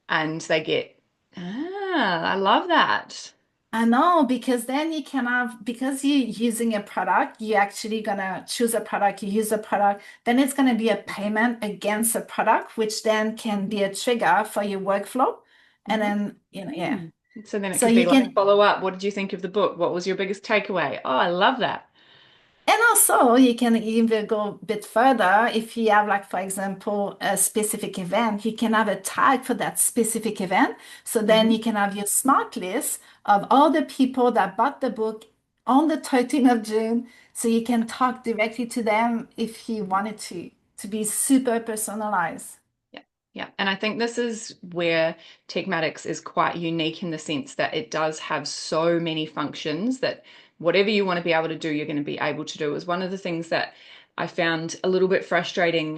and they get, I love that. I know, because then you can have, because you're using a product, you're actually gonna choose a product, you use a product, then it's gonna be a payment against a product, which then can be a trigger for your workflow. And Mhm. then, yeah. Mm. So then it So could be you like can, follow up. What did you think of the book? What was your biggest takeaway? Oh, I love that. and also you can even go a bit further. If you have, like, for example, a specific event, you can have a tag for that specific event. So then Hmm. you can have your smart list of all the people that bought the book on the 13th of June. So you can talk directly to them if you wanted to be super personalized. Yeah, yeah. And I think this is where Tekmatics is quite unique in the sense that it does have so many functions that whatever you want to be able to do, you're going to be able to do. It was one of the things that I found a little bit frustrating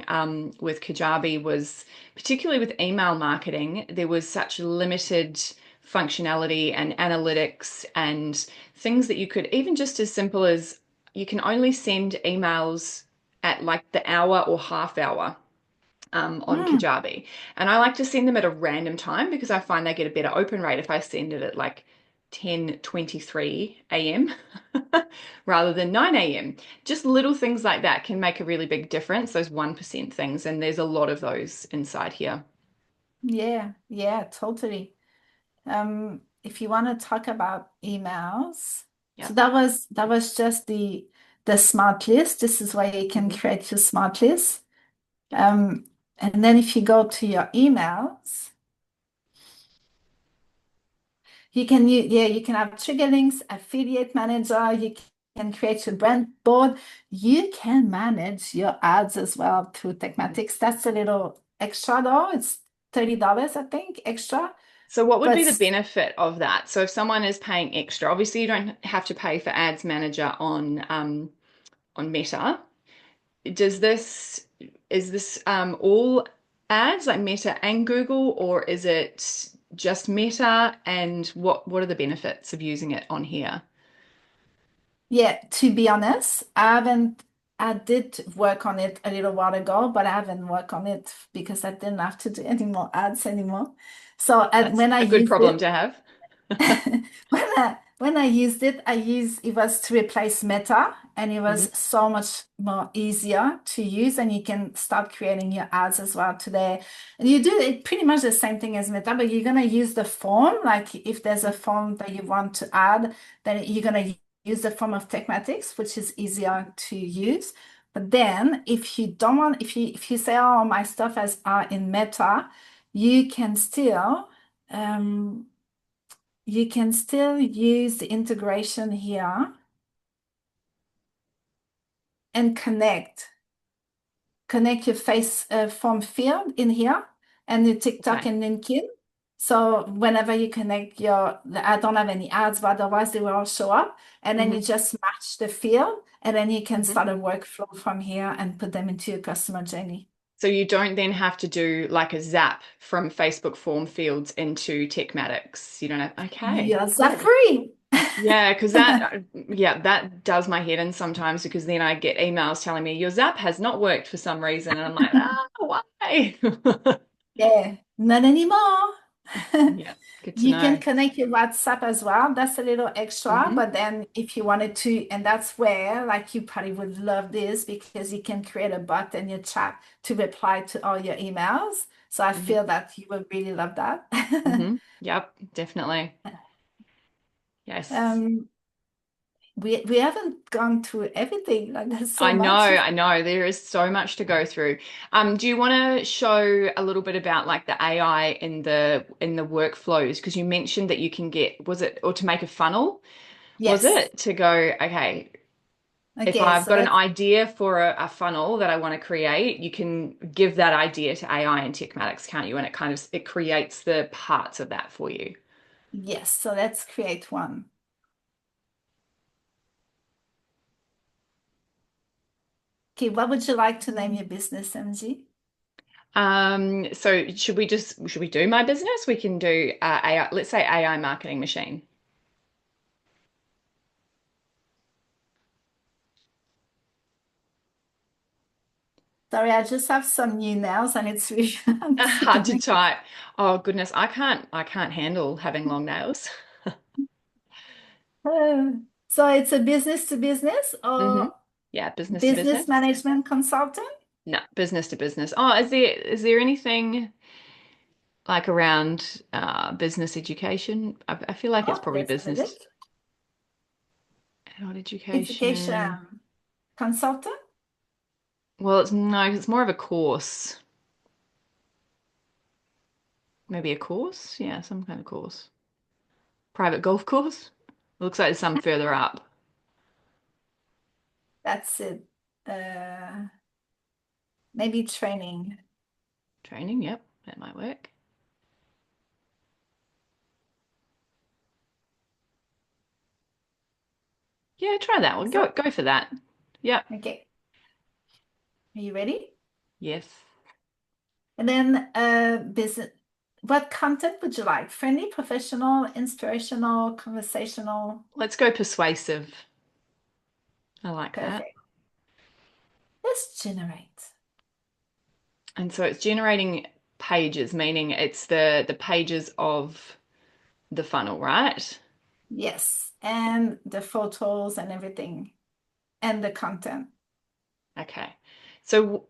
with Kajabi was particularly with email marketing, there was such limited functionality and analytics and things that you could, even just as simple as you can only send emails at like the hour or half hour on Hmm. Kajabi. And I like to send them at a random time because I find they get a better open rate if I send it at like 10:23 a.m. rather than 9 a.m. Just little things like that can make a really big difference, those 1% things. And there's a lot of those inside here. Yeah, yeah, totally. If you want to talk about emails, so Yep. that was just the smart list. This is where you can Hmm. create your smart list. Yep. Um, and then if you go to your emails, you can have trigger links, affiliate manager, you can create your brand board, you can manage your ads as well through Tekmatics. That's a little extra though. It's $30, I think, extra. So what would be the But benefit of that? So if someone is paying extra, obviously you don't have to pay for Ads Manager on Meta. Does this is this all ads like Meta and Google, or is it just Meta? And what are the benefits of using it on here? yeah, to be honest, I did work on it a little while ago, but I haven't worked on it because I didn't have to do any more ads anymore. So That's when I a good used problem it, to have. when I used it, it was to replace Meta, and it was Mhm. so much more easier to use, and you can start creating your ads as well today. And you do it pretty much the same thing as Meta, but you're gonna use the form. Like if there's a form that you want to add, then you're gonna use the form of Tekmatics, which is easier to use. But then if you don't want, if you say, oh, my stuff is are in Meta, you can still um, you can still use the integration here and connect your face form field in here and your TikTok Okay. and LinkedIn. So whenever you connect I don't have any ads, but otherwise they will all show up. And then Hmm. you just match the field, and then you can Hmm. start a workflow from here and put them into your customer journey. So you don't then have to do like a zap from Facebook form fields into Techmatics. You don't have, okay, Yes, are cool. free. Yeah, because yeah, that does my head in sometimes because then I get emails telling me your Zap has not worked for some reason, and I'm like, why? Yeah, not anymore. Yeah, good to You can know. connect your WhatsApp as well. That's a little extra, Hmm. but then if you wanted to, and that's where, like, you probably would love this because you can create a bot in your chat to reply to all your emails. So I Hmm. feel that you would really love that. Hmm. Yep, definitely. Yes. Um, we haven't gone through everything. Like there's so I know, much. I know. There is so much to go through. Do you want to show a little bit about like the AI in the workflows? Because you mentioned that you can get, was it, or to make a funnel? Was Yes. it to go, okay, if Okay, I've so got an let's idea for a funnel that I want to create, you can give that idea to AI and Tekmatics, can't you? And it kind of it creates the parts of that for you. yes, so let's create one. Okay, what would you like to name your business, MG? So should we do my business? We can do AI, let's say AI marketing machine. Sorry, I just have some new nails and it's really it's Hard to becoming. type. Oh goodness, I can't handle having long nails. Uh, so it's a business to business hmm or Yeah, business to business business. management consultant? No, business to business. Oh, is there anything like around business education? I feel like it's Oh, probably let's have a look. business adult education. Education consultant? Well, it's no, it's more of a course. Maybe a course? Yeah, some kind of course. Private golf course? Looks like there's some further up. That's it. Uh, maybe training. Training, yep, that might work. Yeah, try that one. So, Go for that. Yep. okay. Are you ready? Yes. And then business. What content would you like? Friendly, professional, inspirational, conversational? Let's go persuasive. I like that. Perfect. Let's generate. And so it's generating pages, meaning it's the pages of the funnel, right? Yes, and the photos and everything, and the content. Okay. So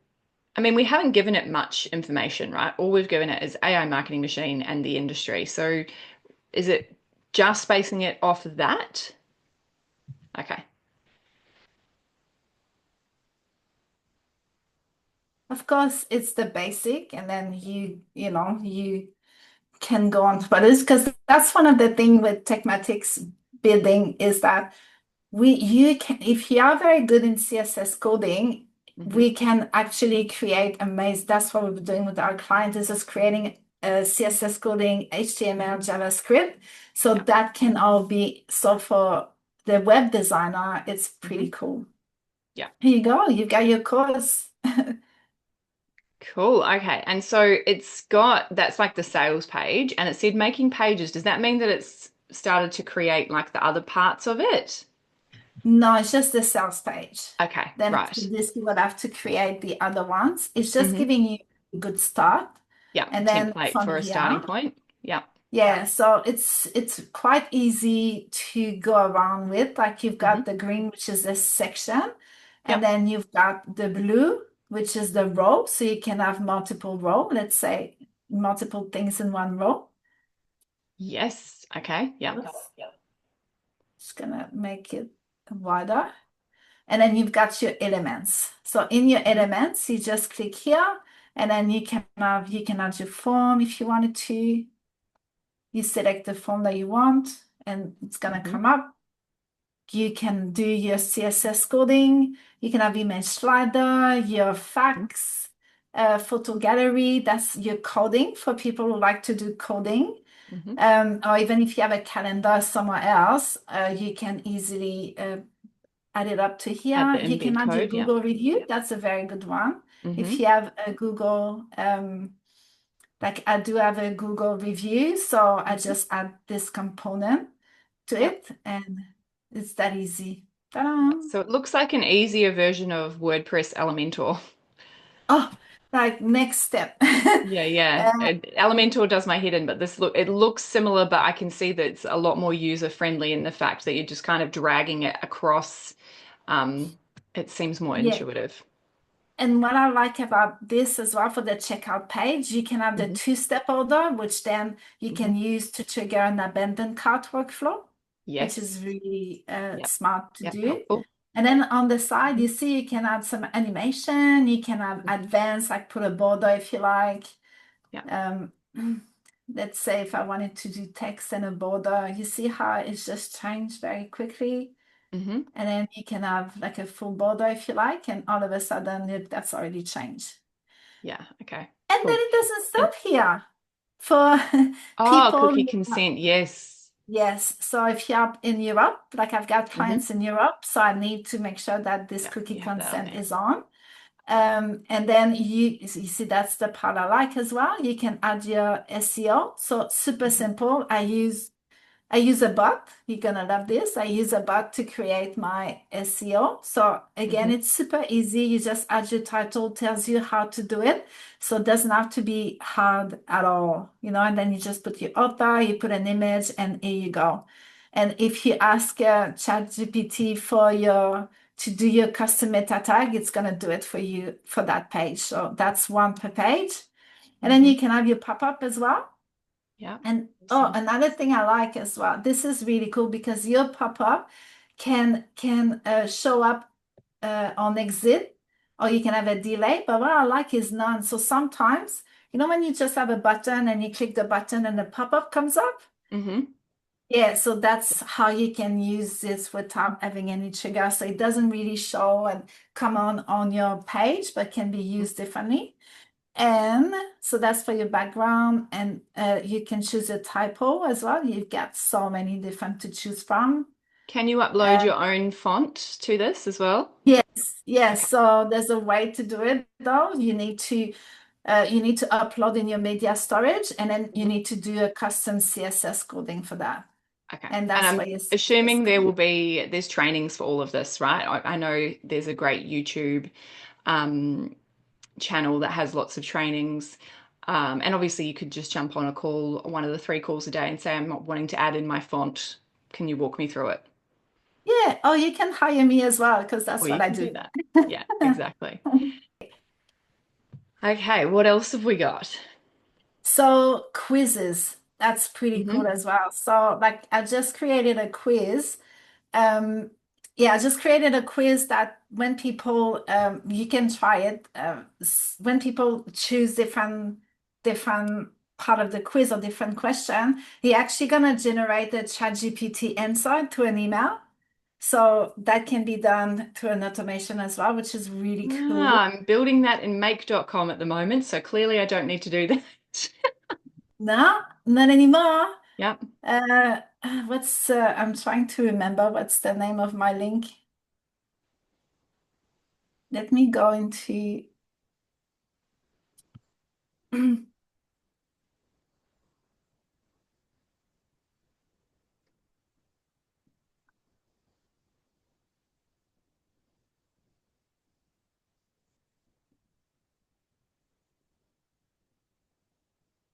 I mean, we haven't given it much information, right? All we've given it is AI marketing machine and the industry. So is it just basing it off of that? Okay. Of course, it's the basic, and then you can go on to others because that's one of the things with Tekmatics building is that you can if you are very good in CSS coding, hmm we can actually create amazing. That's what we're doing with our clients is just creating CSS coding, HTML, JavaScript. So Yeah. that can all be so for the web designer, it's hmm pretty cool. Yeah. Here you go, you got your course. Cool. Okay. And so it's got that's like the sales page and it said making pages. Does that mean that it's started to create like the other parts of it? No, it's just the sales page. Okay. Then after Right. this, you would have to create the other ones. It's just hmm giving you a good start. Yeah. And then Template from for a starting here, point. Yeah. yeah, so it's quite easy to go around with. Like you've got hmm the green, which is this section, and Yep. then you've got the blue, which is the row. So you can have multiple row, let's say multiple things in one row. Yes. Okay. Yep. Oops. Just gonna make it wider. And then you've got your elements. So in your hmm elements, you just click here, and then you can add your form if you wanted to. You select the form that you want, and it's gonna hmm come up. You can do your CSS coding. You can have image slider, your facts, photo gallery. That's your coding for people who like to do coding. hmm Or even if you have a calendar somewhere else, you can easily add it up to Add here. the You can embed add your code. Yep. Google review. That's a very good one. If you hmm have a Google, like I do have a Google review, so I hmm just add this component to Yep. it, and it's that easy. Ta-da! So it looks like an easier version of WordPress Elementor. Oh, like next step. Yeah, yeah. Uh, Elementor does my head in, but this look it looks similar, but I can see that it's a lot more user friendly in the fact that you're just kind of dragging it across. It seems more yeah. intuitive. And what I like about this as well for the checkout page, you can have the hmm two-step order, which then you hmm can use to trigger an abandoned cart workflow. which is Yes. really Yep. smart to Yep. do. Helpful. And then on the side, Mhm. you see you can add some animation, you can have advanced, like put a border if you like. Yeah. Um, let's say if I wanted to do text and a border, you see how it's just changed very quickly. Hmm. And then you can have like a full border if you like, and all of a sudden that's already changed. Yeah. Okay. And then Cool. it doesn't And stop here. For oh, people, cookie consent. Yes. yes. So if you're in Europe, like I've got Hmm. clients in Europe, so I need to make sure that this Yeah. cookie You have that on consent there. is on. Yeah. And then you see that's the part I like as well. You can add your SEO. So super Hmm. simple. I use a bot. You're gonna love this. I use a bot to create my SEO. So again, Hmm. it's super easy. You just add your title, tells you how to do it. So it doesn't have to be hard at all, and then you just put your author, you put an image, and here you go. And if you ask ChatGPT to do your custom meta tag, it's gonna do it for you for that page. So that's one per page. And then Hmm. you can have your pop-up as well. Yeah. And oh, Awesome. another thing I like as well. This is really cool because your pop-up can show up on exit, or you can have a delay. But what I like is none. So sometimes, when you just have a button and you click the button and the pop-up comes up. Hmm. Yeah, so that's how you can use this without having any trigger. So it doesn't really show and come on your page, but can be used differently. And so that's for your background, and you can choose a typo as well. You've got so many different to choose from. Can you upload Uh, your own font to this as well? yes, yes. Okay. So there's a way to do it though. You need to upload in your media storage, and then you Mhm. need to do a custom CSS coding for that. Okay. And And that's I'm why your CSS assuming code. there's trainings for all of this, right? I know there's a great YouTube um, channel that has lots of trainings. And obviously you could just jump on a call, one of the 3 calls a day and say, I'm not wanting to add in my font. Can you walk me through it? Yeah. Oh, you can hire me as well because Or that's you what I can do do. that. Yeah, exactly. Okay, what else have we got? So quizzes, that's pretty cool Hmm. as well. So like I just created a quiz. Um, yeah, I just created a quiz that when people you can try it. When people choose different part of the quiz or different question, you're actually gonna generate a ChatGPT answer to an email. So that can be done through an automation as well, which is really cool. I'm building that in make.com at the moment, so clearly I don't need to do that. No, not anymore. Yep. Uh, I'm trying to remember what's the name of my link. Let me go into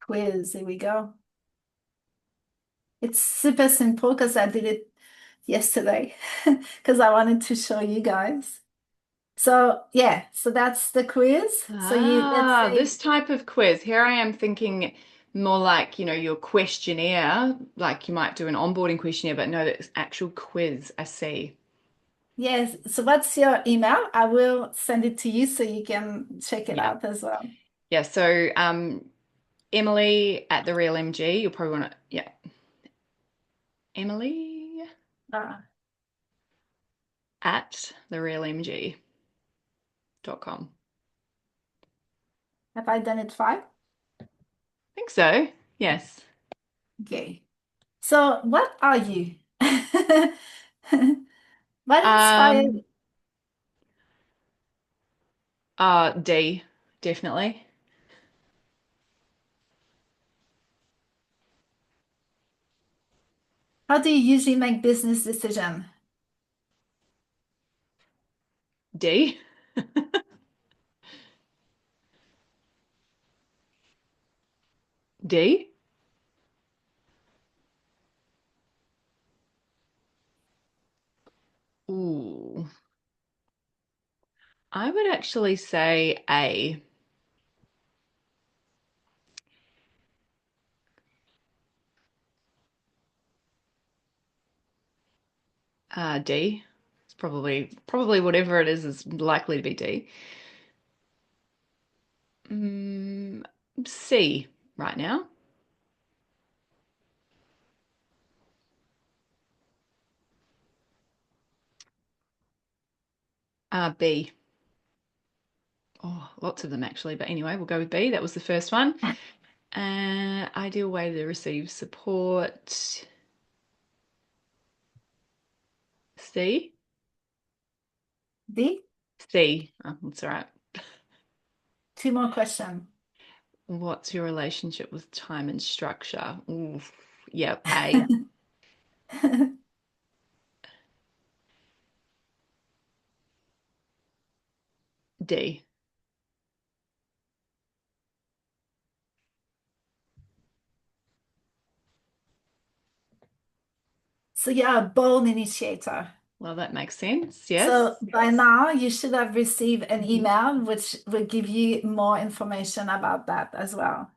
quiz. Here we go. It's super simple because I did it yesterday because I wanted to show you guys. So yeah, so that's the quiz. So let's This say, type of quiz. Here I am thinking more like, your questionnaire, like you might do an onboarding questionnaire, but no, it's actual quiz. I see. yes. So what's your email? I will send it to you so you can check it Yeah. out as well. Yeah. So, Emily at the Real MG, you'll probably want to, yeah. Emily Uh, at therealmg.com. have I done it fine? I think so. Yes. Okay. So what are you? What inspired? Um, D, definitely. How do you usually make business decision? D. D. Ooh. I would actually say A. D. It's probably whatever it is likely to be D. Mm, C right now. B. Oh, lots of them actually, but anyway, we'll go with B. That was the first one. Ideal way to receive support. C. D. C. Oh, that's all right. Two more questions. What's your relationship with time and structure? Ooh, yeah, A. D. So you're a bold initiator. Well, that makes sense. So Yes. by now you should have received an Mhm. email which will give you more information about that as well.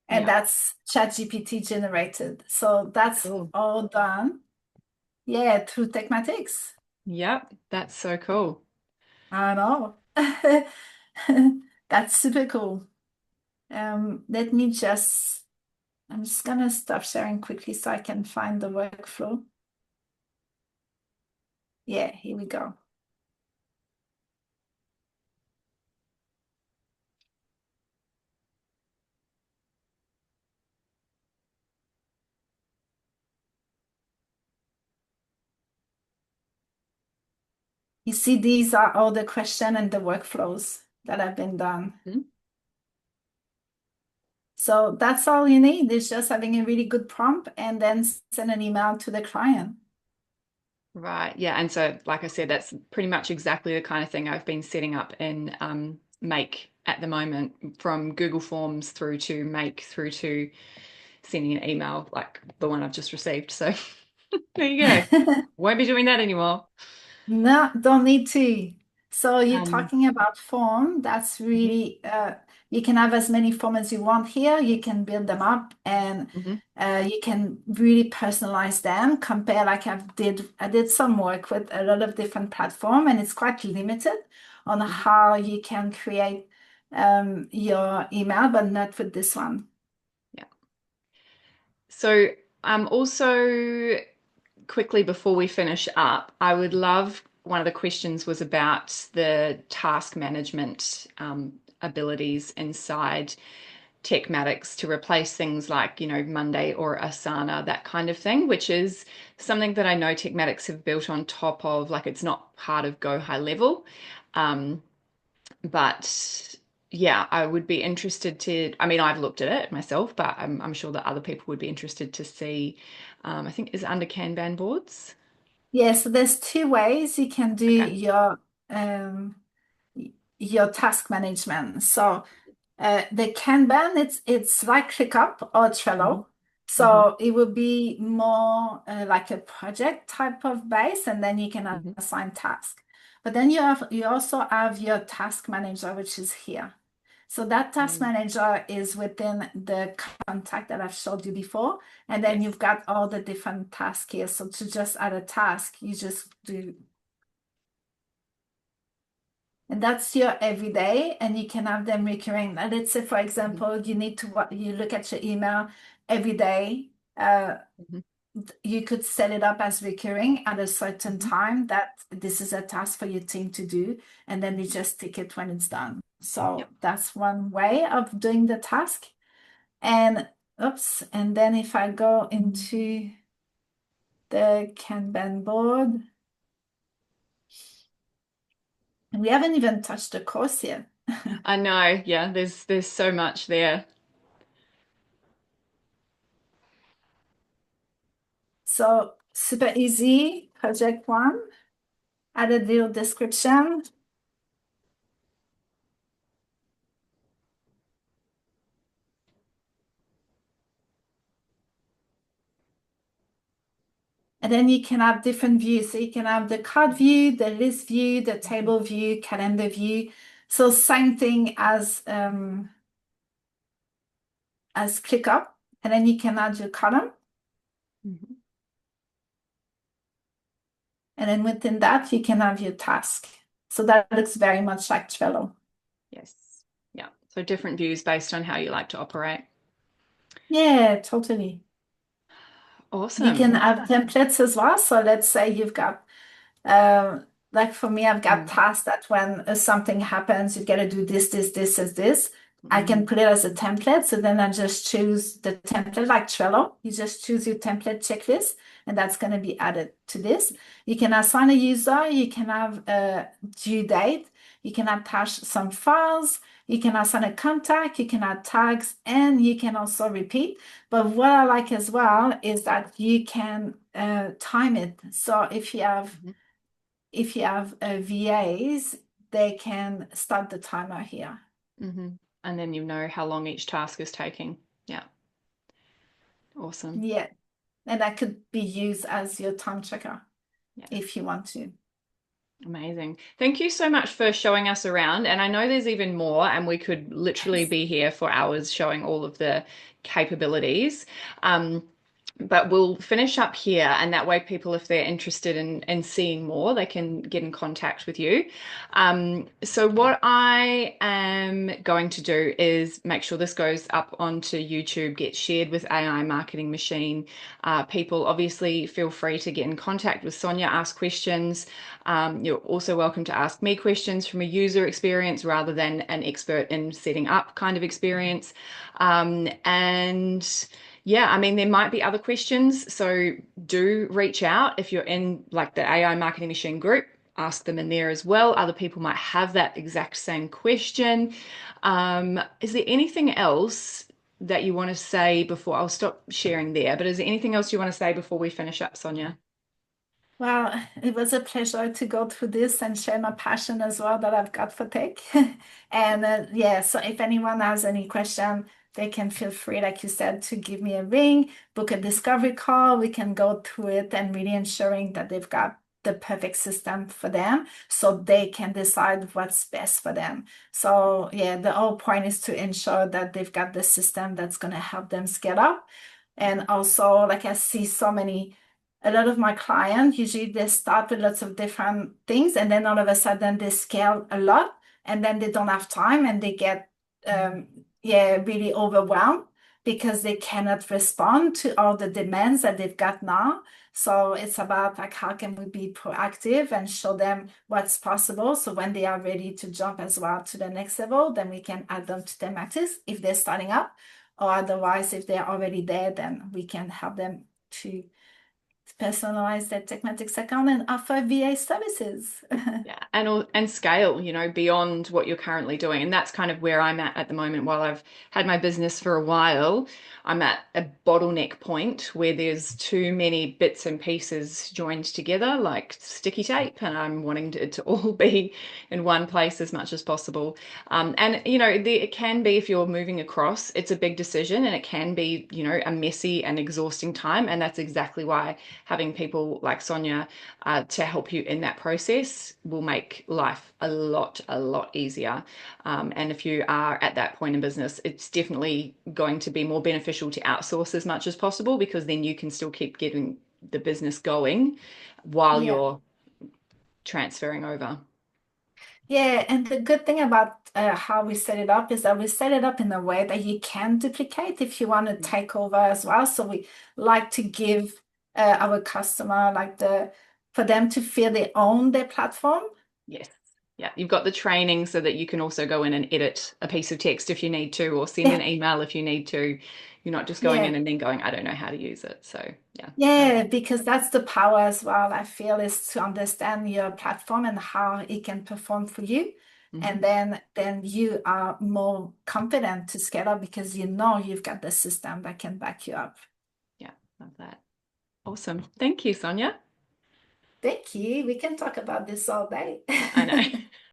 And Yeah. that's ChatGPT generated. So that's Cool. all done. Yeah, through Tekmatix. Yep. That's so cool. I know. That's super cool. Let me just, I'm just gonna stop sharing quickly so I can find the workflow. Yeah, here we go. You see, these are all the questions and the workflows that have been done. Mhm. So that's all you need is just having a really good prompt and then send an email to the client. Right. Yeah. And so, like I said, that's pretty much exactly the kind of thing I've been setting up in Make at the moment, from Google Forms through to Make through to sending an email like the one I've just received. So there you go. Won't be doing that anymore. No, don't need to. So you're Um, talking about form. That's mhm, really, you can have as many form as you want here. You can build them up and mhm, you can really personalize them. Compare like I did some work with a lot of different platform and it's quite limited on mhm. how you can create your email, but not with this one. Yeah. So also quickly before we finish up, I would love, one of the questions was about the task management abilities inside Tekmatics to replace things like, Monday or Asana, that kind of thing, which is something that I know Tekmatics have built on top of, like it's not part of Go High Level. Um, but yeah, I would be interested to, I mean, I've looked at it myself, but I'm sure that other people would be interested to see, I think is under Kanban boards. Yeah, so there's two ways you can do Okay. um, your task management. So the Kanban, it's like ClickUp or Hmm. Trello. Hmm. So it will be more like a project type of base, and then you can Hmm. assign tasks. But then you also have your task manager, which is here. So that task Mm. manager is within the contact that I've showed you before, and then Yes. you've got all the different tasks here. So to just add a task, you just do, and that's your everyday, and you can have them recurring. Now, let's say, for Hmm. example, you need to you look at your email every day. Uh, Hmm. you could set it up as recurring at a certain Hmm. time that this is a task for your team to do, and then you Hmm. just tick it when it's done. So Yep. that's one way of doing the task. And oops, and then if I go into the Kanban board, and we haven't even touched the course yet. I know. Yeah. There's so much there. So super easy, project one, add a little description. And then you can have different views. So you can have the card view, the list view, the Mhm. table view, calendar view. So same thing as ClickUp. And then you can add your column. Mhm. And then within that, you can have your task. So that looks very much like Trello. Yes. Yeah. So different views based on how you like to operate. Yeah, totally. You can Awesome. have templates as well. So let's say you've got, um, like for me, I've got Mm, tasks that when something happens, you got to do this, this, this, as this. I can mm, put it as a template. So then I just choose the template like Trello. You just choose your template checklist, and that's going to be added to this. You can assign a user. You can have a due date. You can attach some files. You can assign a contact. You can add tags, and you can also repeat. But what I like as well is that you can time it. So mhm, if you have VAs, they can start the timer here. mhm. And then you know how long each task is taking. Yeah. Awesome. Yeah, and that could be used as your time checker Yeah. if you want to. Amazing. Thank you so much for showing us around. And I know there's even more, and we could literally Yes. be here for hours showing all of the capabilities. Um, but we'll finish up here, and that way people, if they're interested in seeing more, they can get in contact with you. So what I am going to do is make sure this goes up onto YouTube, gets shared with AI Marketing Machine. People obviously feel free to get in contact with Sonia, ask questions. You're also welcome to ask me questions from a user experience rather than an expert in setting up kind of experience. And yeah, I mean, there might be other questions. So do reach out if you're in like the AI Marketing Machine group, ask them in there as well. Other people might have that exact same question. Is there anything else that you want to say before I'll stop sharing there? But is there anything else you want to say before we finish up, Sonia? Well, it was a pleasure to go through this and share my passion as well that I've got for tech. And yeah, so if anyone has any question, they can feel free, like you said, to give me a ring, book a discovery call. We can go through it and really ensuring that they've got the perfect system for them so they can decide what's best for them. So yeah, the whole point is to ensure that they've got the system that's going to help them scale up. And also, like I see so many a lot of my clients usually they start with lots of different things and then all of a sudden they scale a lot and then they don't have time and they get yeah really overwhelmed because they cannot respond to all the demands that they've got now. So it's about like how can we be proactive and show them what's possible so when they are ready to jump as well to the next level then we can add them to Tekmatix if they're starting up, or otherwise if they're already there then we can help them to personalize their Tekmatix account and offer VA services. Yeah, and scale, you know, beyond what you're currently doing. And that's kind of where I'm at the moment. While I've had my business for a while, I'm at a bottleneck point where there's too many bits and pieces joined together like sticky tape, and I'm wanting it to all be in one place as much as possible. And you know, it can be if you're moving across, it's a big decision, and it can be, you know, a messy and exhausting time. And that's exactly why having people like Sonia to help you in that process will make life a lot easier. And if you are at that point in business, it's definitely going to be more beneficial to outsource as much as possible because then you can still keep getting the business going while Yeah. you're transferring over. Yeah, and the good thing about how we set it up is that we set it up in a way that you can duplicate if you want to take over as well. So we like to give our customer like for them to feel they own their platform. Yes. Yeah, you've got the training so that you can also go in and edit a piece of text if you need to, or send Yeah, an email if you need to. You're not just going in yeah. and then going, I don't know how to use it. So, yeah. Yeah, because that's the power as well, I feel, is to understand your platform and how it can perform for you. And Mhm. then you are more confident to scale up because you know you've got the system that can back you up. Yeah, love that. Awesome. Thank you, Sonia. Thank you. We can talk about this all day. I know.